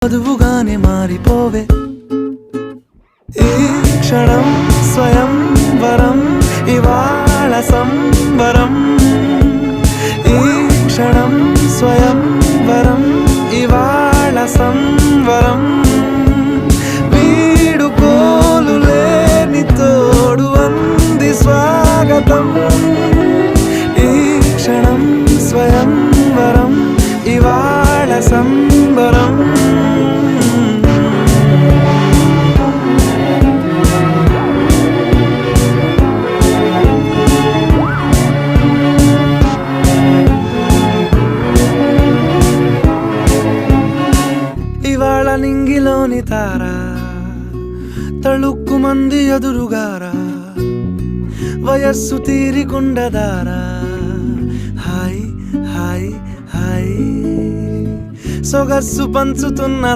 వధువుగానే మారిపోవే ఈ క్షణం స్వయం వరం ఇవాళ సంబరం ఈ క్షణం స్వయం వరం ఇవాళ సంవరం వీడుకోలు లేని తోడు అంది స్వాగతం ఈ క్షణం స్వయం వరం ఇవాళ సంబరం ఇవాళ నింగిలోని తారా తళుక్కు మంది ఎదురుగారా వయస్సు తీరికుండదారా హాయ్ హాయ్ హాయ్ సొగస్సు పంచుతున్న